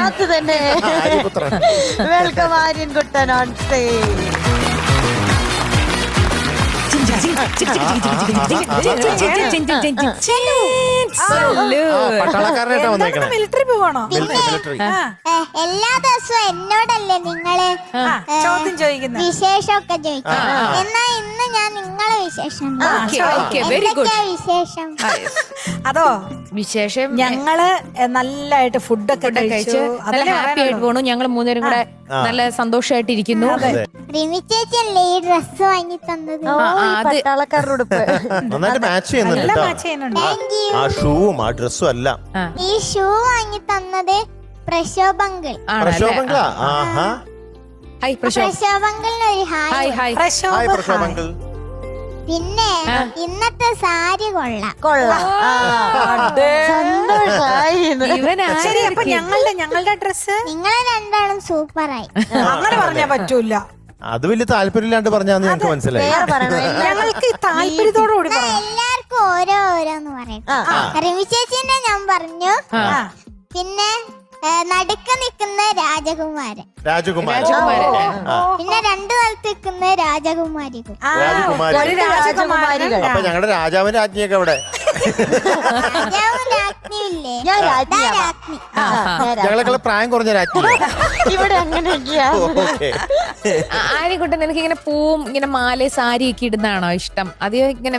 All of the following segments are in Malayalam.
അത് തന്നെ. Welcome Aryankuttan on stage. പട്ടാളക്കാരനായിട്ടാ വന്നേക്കണേ. മിലിറ്ററി പോവാണോ? എല്ലാ ദിവസവും എന്നോടല്ലേ നിങ്ങള് ചോദ്യം ചോദിക്കുന്നത്? വിശേഷമൊക്കെ ചോദിക്കും. എന്നാ ഇന്ന് ഞാൻ നിങ്ങളെ വിശേഷം എന്തൊക്കെയാ വിശേഷം? അതോ വിശേഷം ഞങ്ങള് നല്ലതായിട്ട് ഫുഡൊക്കെ കഴിച്ചു. നല്ല ഹാപ്പി ആയിട്ട് പോണു. ഞങ്ങൾ മൂന്നുപേരും കൂടെ നല്ല സന്തോഷമായിട്ടിരിക്കുന്നു. റിമി ചേച്ചിയല്ലേ ഈ ഡ്രസ് വാങ്ങി തന്നത്? പട്ടാളക്കാരുടെ ഉടുപ്പ് നന്നായിട്ട് മാച്ച് ചെയ്യുന്നുണ്ട് താങ്ക് യു. ആ ഷൂവും ആ ഡ്രസ്സും എല്ലാം. ഈ ഷൂ വാങ്ങി തന്നത് പ്രശോഭങ്കിൾ. പ്രശോഭങ്കളാ? ആഹാ. ഹായ് പ്രശോഭങ്കിളിന് ഒരു ഹായ്. Hi hi. ഹായ് പ്രശോഭങ്കൾ. പിന്നെ ഇന്നത്തെ സാരി കൊള്ളാം. ശരി. അപ്പൊ ഞങ്ങളുടെ ഡ്രസ് നിങ്ങളെ രണ്ടാളും സൂപ്പറായി. അങ്ങനെ പറഞ്ഞാ പറ്റൂല. അത് വലിയ താല്പര്യമില്ലാണ്ട് പറഞ്ഞാന്ന് ഞങ്ങൾക്ക് മനസ്സിലായി. ഞങ്ങൾക്ക് താല്പര്യത്തോടുകൂടി എല്ലാവർക്കും ഓരോന്ന് പറയട്ടെ. റിമി ചേച്ചിന്റെ ഞാൻ പറഞ്ഞു. പിന്നെ നടുക്ക നിൽക്കുന്ന രാജകുമാരൻ. പിന്നെ രണ്ടു കാലത്ത് നിൽക്കുന്ന രാജകുമാരികൾ. അപ്പൊ ഞങ്ങളുടെ രാജാവിന്റെ രാജ്ഞിയൊക്കെ അവിടെ. രാജാവും രാജ്ഞിയില്ലേ? രാജ്ഞി. ഞങ്ങളെക്കാൾ പ്രായം കുറഞ്ഞ രാജ്ഞി ഇവിടെ അങ്ങനെയൊക്കെയാ. ആര്യൻകുട്ടൻ നിനക്ക് ഇങ്ങനെ പൂവും ഇങ്ങനെ മാല സാരി ഒക്കെ ഇടുന്നതാണോ ഇഷ്ടം? അതെയോ ഇങ്ങനെ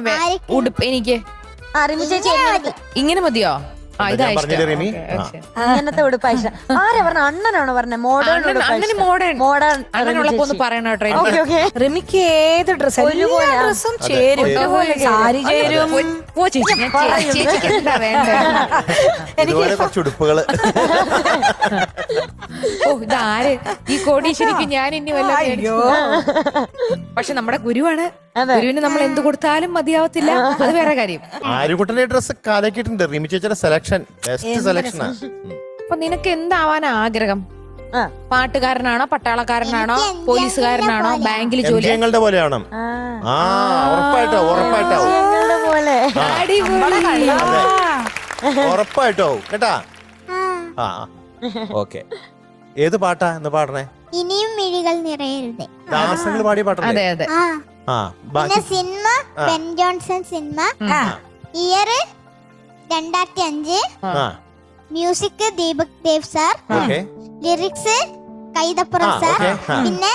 ഉടുപ്പ്? എനിക്ക് ഇങ്ങനെ മതിയോ? ഇങ്ങനത്തെ ഉടുപ്പാ ഇഷ്ടം. ആരാ പറഞ്ഞ? അണ്ണനാണോ പറഞ്ഞ? മോഡേൺ മോഡേൺ അങ്ങനെയുള്ളപ്പോ ഒന്ന് പറയണോ? റിമിക്ക് ഏത് ഡ്രസ്സും ചേരും. സാരി ചേരും. കുറച്ച് ഉടുപ്പുകള്. ഓ ഇതാര് ഈ കോടീശ്വരിക്ക് ഞാൻ ഇനി വല്ല. പക്ഷെ നമ്മുടെ ഗുരുവാണ്. ഗുരുവിന് നമ്മൾ എന്ത് കൊടുത്താലും മതിയാവത്തില്ല. അത് വേറെ കാര്യം. ആര്യൻകുട്ടന്റെ ഡ്രസ് കാലക്കിട്ടുണ്ട്. റിമി ചേച്ചിയുടെ സെലക്ഷൻ ബെസ്റ്റ് സെലക്ഷനാ. അപ്പൊ നിനക്ക് എന്താവാനാ ആഗ്രഹം? പാട്ടുകാരനാണോ, പട്ടാളക്കാരനാണോ, പോലീസുകാരനാണോ, ബാങ്കിൽ ജോലി? ഞങ്ങളുടെ പോലെയാണോ? ഉറപ്പായിട്ടോ കേട്ടാ. ഓക്കെ. ഏത് പാട്ടാ എന്ന് പാടണേ? ഇനിയും മിഴികൾ നിറയരുതേ. ദാസങ്ങൾ പാടിയ പാട്ടല്ലേ? അതെ അതെ. പിന്നെ cinema Ben Johnson cinema. Year 2005. Music Deepak Dev sir. Lyrics Kaithapram sir. പിന്നെ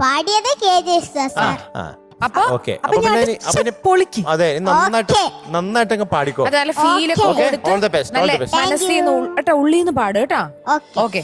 പാടിയത് KJ സാർ. അപ്പൊ അതെ നന്നായിട്ട് അങ്ങ് പാടിക്കോ. അതല്ല ഫീലൊക്കെ മനസ്സിന്ന് ഉള്ളിന്ന് പാട് കേട്ടോ. ഓക്കെ.